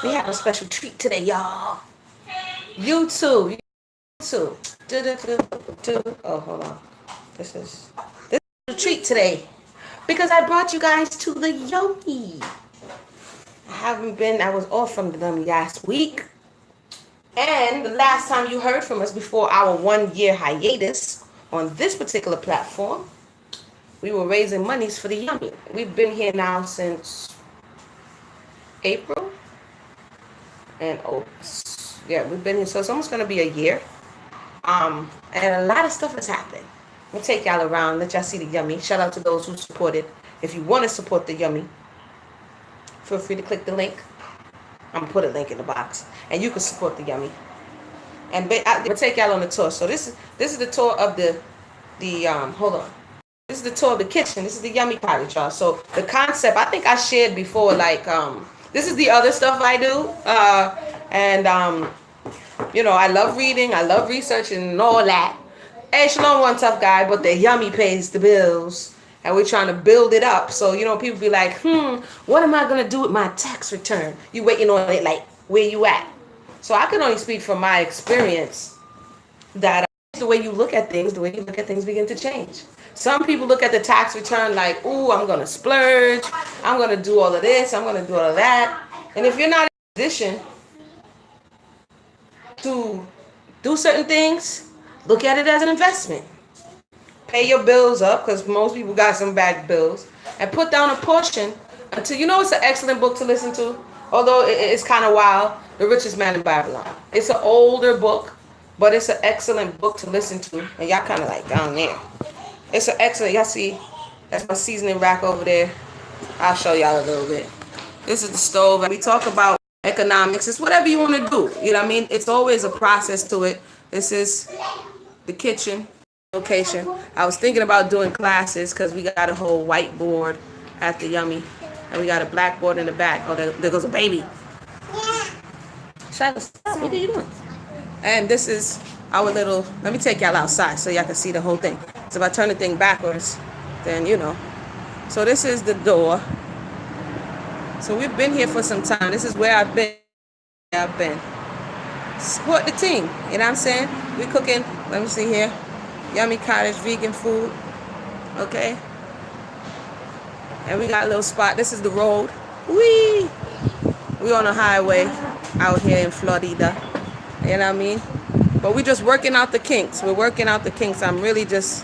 We have a special treat today, y'all. You too. You too. Oh, hold on. This is a treat today because I brought you guys to the Yummy. I was off from the Yummy last week. And the last time you heard from us before our 1 year hiatus on this particular platform, we were raising monies for the Yummy. We've been here now since April. And yeah, we've been here, so it's almost gonna be a year. And a lot of stuff has happened. We'll take y'all around, let y'all see the Yummy. Shout out to those who supported. If you want to support the Yummy, feel free to click the link. I'm gonna put a link in the box, and you can support the Yummy. And we'll take y'all on the tour. So this is the tour of the hold on. This is the tour of the kitchen. This is the Yummy cottage, y'all. So the concept, I think I shared before, like this is the other stuff I do, and I love reading, I love researching and all that. Hey, Shalom, one tough guy, but the Yummy pays the bills, and we're trying to build it up. So people be like, what am I gonna do with my tax return? You waiting on it, like where you at? So I can only speak from my experience that the way you look at things, begin to change. Some people look at the tax return like, ooh, I'm gonna splurge, I'm gonna do all of this, I'm gonna do all of that. And if you're not in a position to do certain things, look at it as an investment. Pay your bills up, because most people got some bad bills, and put down a portion until it's an excellent book to listen to. Although it's kind of wild, The Richest Man in Babylon. It's an older book, but it's an excellent book to listen to. And y'all kind of like down there. It's an excellent, y'all see, that's my seasoning rack over there. I'll show y'all a little bit. This is the stove. And we talk about economics. It's whatever you want to do. You know what I mean? It's always a process to it. This is the kitchen location. I was thinking about doing classes because we got a whole whiteboard at the Yummy. And we got a blackboard in the back. Oh, there goes a baby. Shiloh, stop. What are you doing? And this is our little, let me take y'all outside so y'all can see the whole thing. So if I turn the thing backwards, then So this is the door. So we've been here for some time. This is where I've been. Support the team. You know what I'm saying? We're cooking, let me see here. Yummy cottage vegan food. Okay. And we got a little spot. This is the road. Whee! We on a highway out here in Florida. You know what I mean? But we just working out the kinks. We're working out the kinks. I'm really just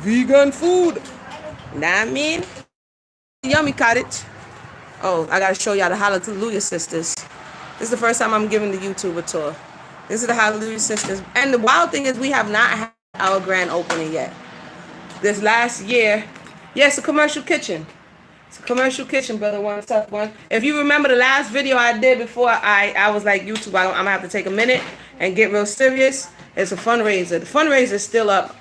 vegan food. Know what I mean? Yummy cottage. Oh, I gotta show y'all the Hallelujah Sisters. This is the first time I'm giving the YouTube a tour. This is the Hallelujah Sisters. And the wild thing is we have not had our grand opening yet. This last year, it's a commercial kitchen. It's a commercial kitchen, brother. One tough one. If you remember the last video I did before I was like, YouTube, I'm going to have to take a minute and get real serious. It's a fundraiser. The fundraiser is still up,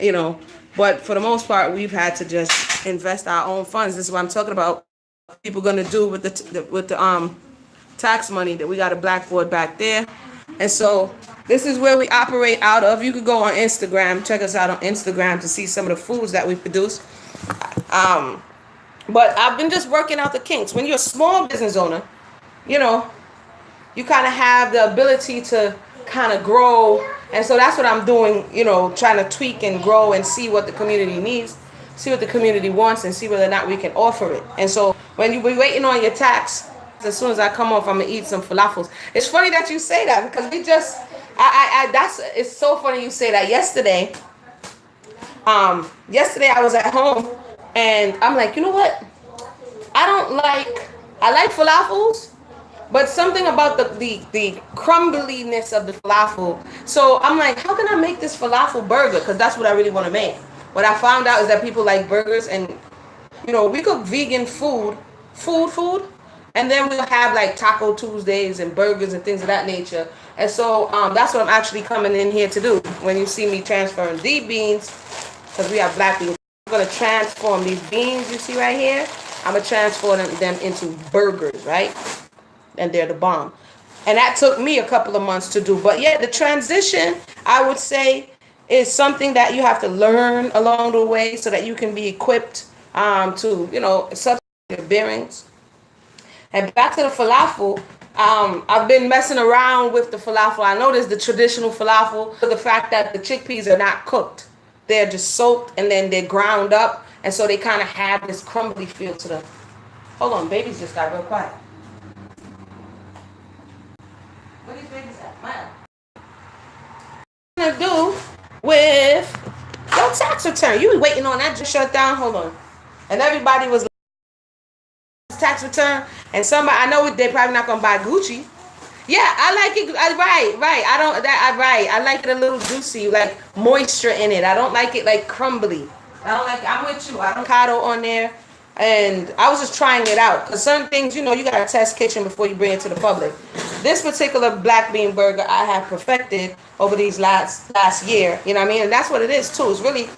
but for the most part, we've had to just invest our own funds. This is what I'm talking about. What people going to do with the tax money. That we got a blackboard back there. And so this is where we operate out of. You could go on Instagram, check us out on Instagram to see some of the foods that we produce. But I've been just working out the kinks. When you're a small business owner, you kind of have the ability to kind of grow. And so that's what I'm doing, trying to tweak and grow and see what the community needs, see what the community wants, and see whether or not we can offer it. And so when you be waiting on your tax, as soon as I come off, I'm going to eat some falafels. It's funny that you say that because it's so funny you say that. Yesterday I was at home and I'm like, you know what? I like falafels, but something about the crumbliness of the falafel. So I'm like, how can I make this falafel burger? Because that's what I really want to make. What I found out is that people like burgers, and we cook vegan food, and then we'll have like Taco Tuesdays and burgers and things of that nature. And so that's what I'm actually coming in here to do. When you see me transferring these beans, because we have black beans, I'm going to transform these beans you see right here. I'm going to transform them into burgers, right? And they're the bomb. And that took me a couple of months to do. But yeah, the transition, I would say, is something that you have to learn along the way so that you can be equipped to, substitute your bearings. And back to the falafel, I've been messing around with the falafel. I know there's the traditional falafel, but the fact that the chickpeas are not cooked, they're just soaked and then they're ground up, and so they kind of have this crumbly feel to them. Hold on, babies just got real quiet. Where these babies at? Maya. What I'm gonna do with your tax return? You be waiting on that just shut down. Hold on, and everybody was tax return, and somebody I know they're probably not gonna buy Gucci. Yeah, I like it. Right. I don't. Right. I like it a little juicy, like moisture in it. I don't like it like crumbly. I don't like. I'm with you. I don't avocado on there, and I was just trying it out because certain things, you gotta test kitchen before you bring it to the public. This particular black bean burger I have perfected over these last year. You know what I mean? And that's what it is too. It's really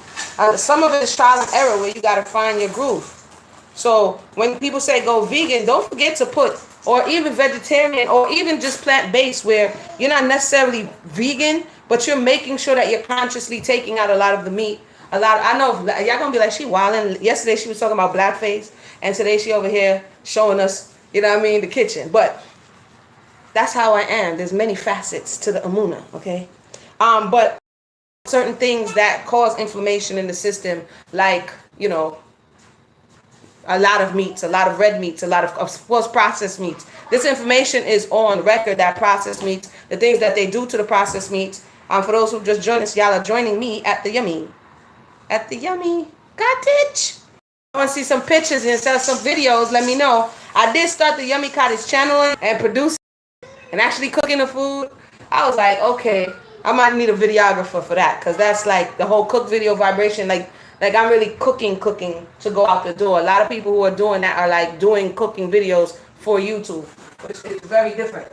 some of it is trial and error where you gotta find your groove. So when people say go vegan, don't forget to put, or even vegetarian, or even just plant-based, where you're not necessarily vegan, but you're making sure that you're consciously taking out a lot of the meat. I know y'all gonna be like, she wilding. Yesterday she was talking about blackface, and today she over here showing us, the kitchen. But that's how I am. There's many facets to the Amuna, okay? But certain things that cause inflammation in the system, like, a lot of meats, a lot of red meats, a lot of course processed meats. This information is on record that processed meats, the things that they do to the processed meats. For those who just joined us, y'all are joining me at the Yummy. At the Yummy Cottage. I want to see some pictures and some videos. Let me know. I did start the Yummy Cottage channel and producing and actually cooking the food. I was like, okay, I might need a videographer for that, because that's like the whole cook video vibration, like I'm really cooking to go out the door. A lot of people who are doing that are like doing cooking videos for YouTube, which is very different.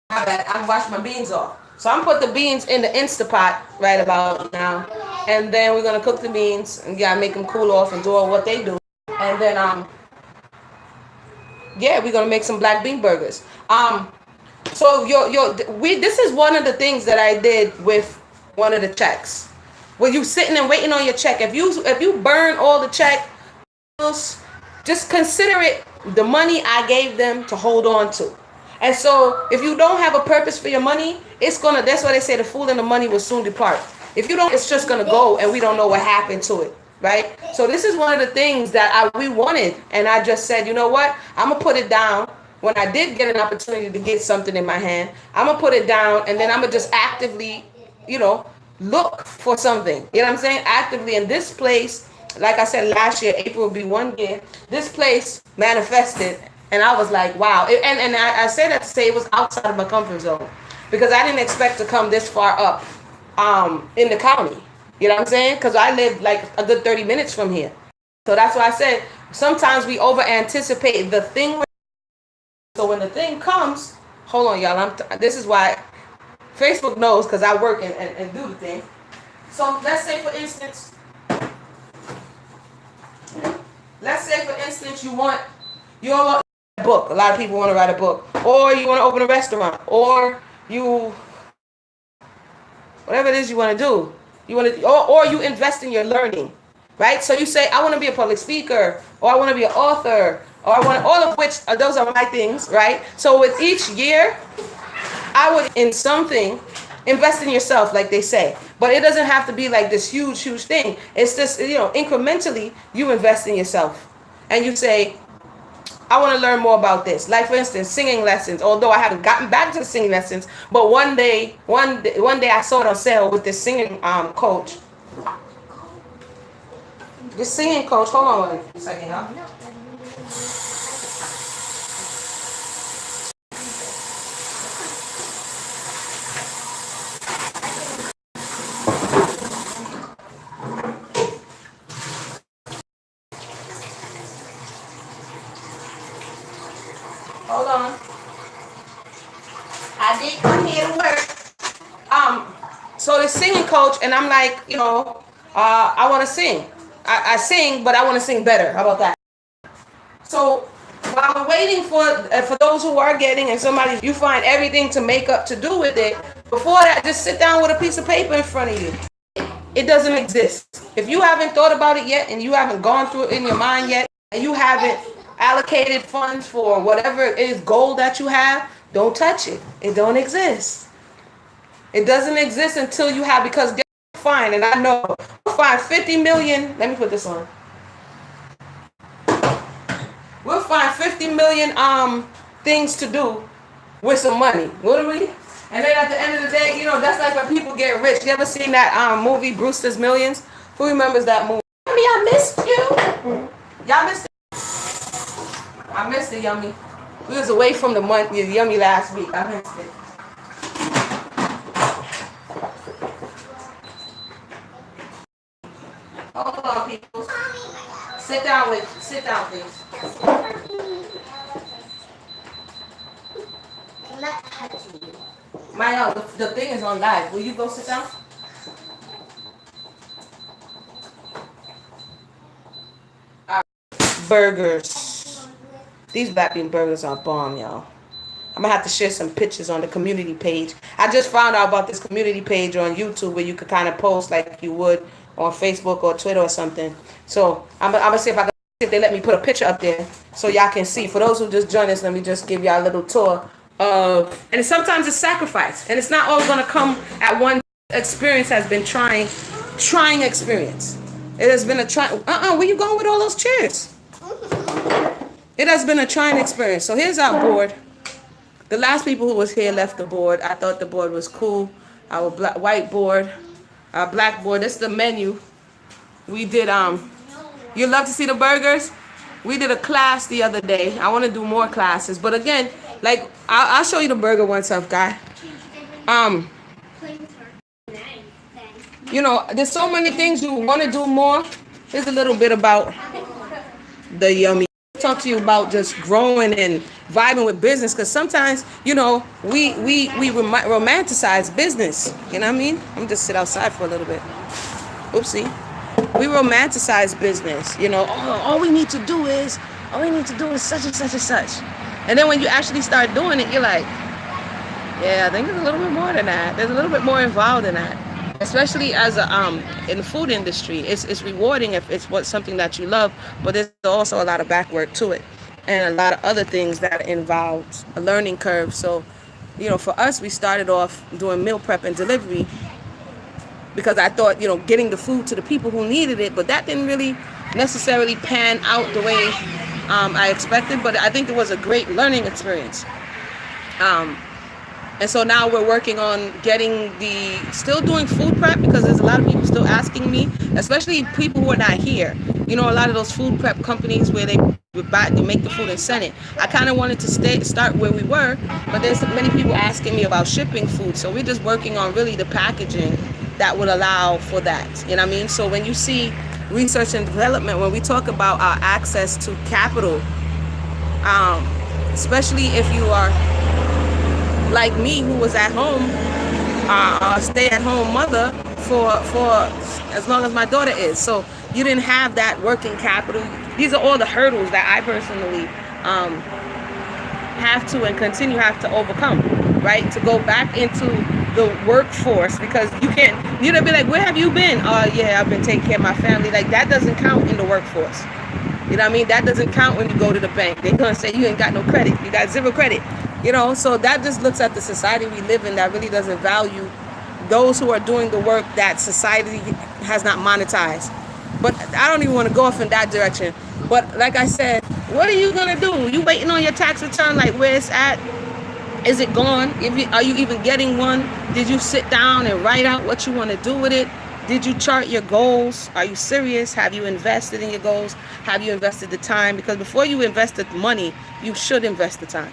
My bad, I'm washing my beans off. So I'm put the beans in the Instapot right about now, and then we're gonna cook the beans and make them cool off and do all what they do, and then we're gonna make some black bean burgers. So this is one of the things that I did with one of the checks. When you sitting and waiting on your check, if you burn all the check, just consider it the money I gave them to hold on to. And so if you don't have a purpose for your money, that's why they say the fool and the money will soon depart. If you don't, it's just gonna go and we don't know what happened to it. Right? So this is one of the things that we wanted, and I just said, you know what? I'm gonna put it down. When I did get an opportunity to get something in my hand, I'm gonna put it down, and then I'm gonna just actively, look for something. You know what I'm saying? Actively. In this place, like I said last year, April will be 1 year. This place manifested, and I was like, wow. And I say that to say it was outside of my comfort zone, because I didn't expect to come this far up, in the county. You know what I'm saying? Because I live like a good 30 minutes from here. So that's why I said sometimes we over anticipate the thing. So when the thing comes, hold on, y'all. This is why Facebook knows, because I work and do the thing. So let's say, for instance, you want a book. A lot of people want to write a book, or you want to open a restaurant, or whatever it is you want to do. Or you invest in your learning, right? So you say, I want to be a public speaker, or I want to be an author, or I want all of which those are my things, right? So with each year, I would in something invest in yourself, like they say. But it doesn't have to be like this huge thing. It's just, incrementally you invest in yourself, and you say, I want to learn more about this. Like, for instance, singing lessons. Although I haven't gotten back to the singing lessons, but one day I saw it on sale with this singing coach. This singing coach. Hold on a second, y'all. Hold on. I did come here to work. So the singing coach, and I'm like, I want to sing. I sing, but I want to sing better. How about that? So while I'm waiting for those who are getting, and somebody, you find everything to make up to do with it. Before that, just sit down with a piece of paper in front of you. It doesn't exist. If you haven't thought about it yet and you haven't gone through it in your mind yet and you haven't allocated funds for whatever it is goal that you have, don't touch it. It don't exist. It doesn't exist until you have, because they'll find, and I know, we'll find 50 million, let me put this on. We'll find 50 million things to do with some money. Literally. And then at the end of the day, you know, that's like when people get rich. You ever seen that movie, Brewster's Millions? Who remembers that movie? Yummy, I missed you. Y'all missed it? I missed it, Yummy. We was away from the Yummy last week. I missed it. Hold on, people. Sit down, please. I'm not touching you. Maya, the thing is on live. Will you go sit down? Burgers. These black bean burgers are bomb, y'all. I'm gonna have to share some pictures on the community page. I just found out about this community page on YouTube where you could kind of post like you would on Facebook or Twitter or something. So I'm gonna see if they let me put a picture up there so y'all can see. For those who just joined us, let me just give y'all a little tour of. And sometimes it's sacrifice, and it's not always gonna come at one experience. Has been trying experience. It has been a trying. Where you going with all those chairs? It has been a trying experience. So here's our board. The last people who was here left the board. I thought the board was cool. Our white board, our black board. That's the menu. We did you love to see the burgers? We did a class the other day. I want to do more classes, but again, like I'll show you the burger one tough guy. You know, there's so many things you want to do more. Here's a little bit about the Yummy. Talk to you about just growing and vibing with business, because sometimes, you know, we romanticize business. You know what I mean? I'm gonna just sit outside for a little bit. Oopsie. We romanticize business. You know, all we need to do is such and such and such. And then when you actually start doing it, you're like, yeah, I think there's a little bit more than that. There's a little bit more involved in that. Especially as in the food industry, it's rewarding if it's something that you love, but there's also a lot of back work to it and a lot of other things that involves a learning curve. So, you know, for us, we started off doing meal prep and delivery because I thought, you know, getting the food to the people who needed it, but that didn't really necessarily pan out the way I expected, but I think it was a great learning experience. And so now we're working on still doing food prep, because there's a lot of people still asking me, especially people who are not here. You know, a lot of those food prep companies where they make the food and send it. I kind of wanted to start where we were, but there's many people asking me about shipping food. So we're just working on really the packaging that would allow for that. You know what I mean? So when you see research and development, when we talk about our access to capital, especially if you are like me, who was at home, a stay-at-home mother for as long as my daughter is. So you didn't have that working capital. These are all the hurdles that I personally have to and continue have to overcome, right? To go back into the workforce, because you'd be like, where have you been? Yeah, I've been taking care of my family. Like, that doesn't count in the workforce. You know what I mean? That doesn't count when you go to the bank. They're going to say you ain't got no credit. You got zero credit. You know, so that just looks at the society we live in that really doesn't value those who are doing the work that society has not monetized. But I don't even want to go off in that direction. But like I said, what are you going to do? You waiting on your tax return, like where it's at? Is it gone? Are you even getting one? Did you sit down and write out what you want to do with it? Did you chart your goals? Are you serious? Have you invested in your goals? Have you invested the time? Because before you invest the money, you should invest the time.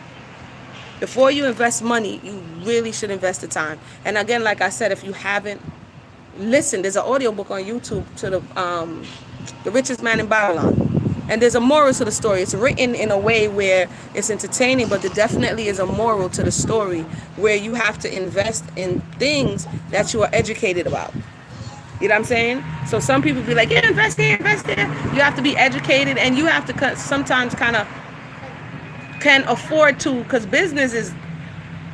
Before you invest money, you really should invest the time. And again, like I said, if you haven't listened, there's an audiobook on YouTube to the Richest Man in Babylon. And there's a moral to the story. It's written in a way where it's entertaining, but there definitely is a moral to the story where you have to invest in things that you are educated about. You know what I'm saying? So some people be like, yeah, invest here, invest there. You have to be educated, and you have to sometimes kind of can afford to, because business is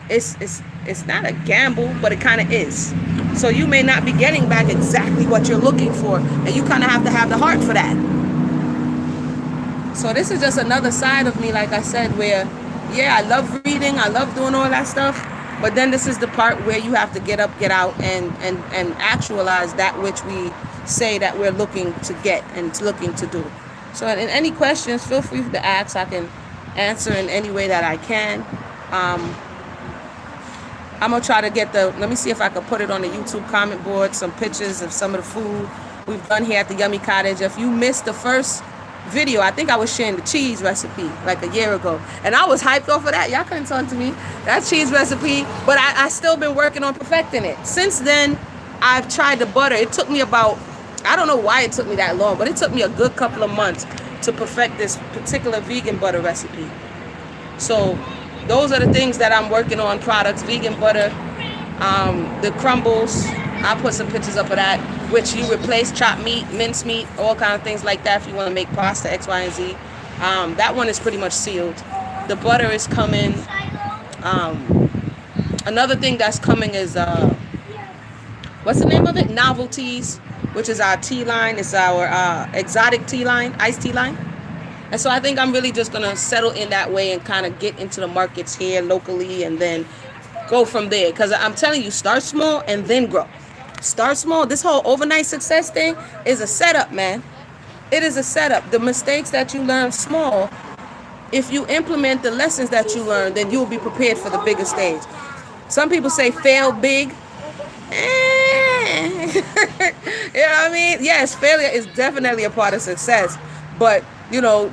it's not a gamble, but it kind of is. So you may not be getting back exactly what you're looking for, and you kind of have to have the heart for that. So this is just another side of me, like I said, where, yeah, I love reading, I love doing all that stuff, but then this is the part where you have to get up, get out, and actualize that which we say that we're looking to get and looking to do. So in any questions, feel free to ask. I can answer in any way that I can. I'm going to try to get let me see if I can put it on the YouTube comment board, some pictures of some of the food we've done here at the Yummy Cottage. If you missed the first video, I think I was sharing the cheese recipe like a year ago, and I was hyped off of that. Y'all couldn't talk to me. That cheese recipe, but I still been working on perfecting it. Since then, I've tried the butter. It took me about, I don't know why it took me that long, but it took me a good couple of months to perfect this particular vegan butter recipe. So those are the things that I'm working on, products, vegan butter, the crumbles. I'll put some pictures up of that, which you replace chopped meat, minced meat, all kind of things like that if you want to make pasta, X, Y, and Z. That one is pretty much sealed. The butter is coming. Another thing that's coming is, what's the name of it? Novelties, which is our tea line. It's our exotic tea line, iced tea line. And so I think I'm really just going to settle in that way and kind of get into the markets here locally and then go from there. Because I'm telling you, start small and then grow. Start small. This whole overnight success thing is a setup, man. It is a setup. The mistakes that you learn small, if you implement the lessons that you learn, then you'll be prepared for the bigger stage. Some people say fail big. You know what I mean? Yes, failure is definitely a part of success. But, you know,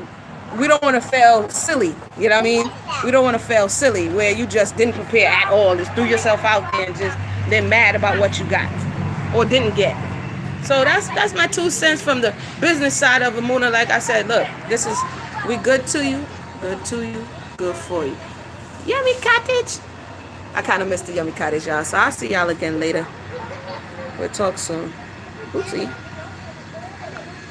we don't want to fail silly. You know what I mean? We don't want to fail silly where you just didn't prepare at all. Just threw yourself out there and just then mad about what you got or didn't get. So that's my 2 cents from the business side of Amuna. Like I said, look, this is, we good to you, good for you. Yummy Cottage. I kind of missed the Yummy Cottage, y'all. So I'll see y'all again later. We'll talk soon. Oopsie.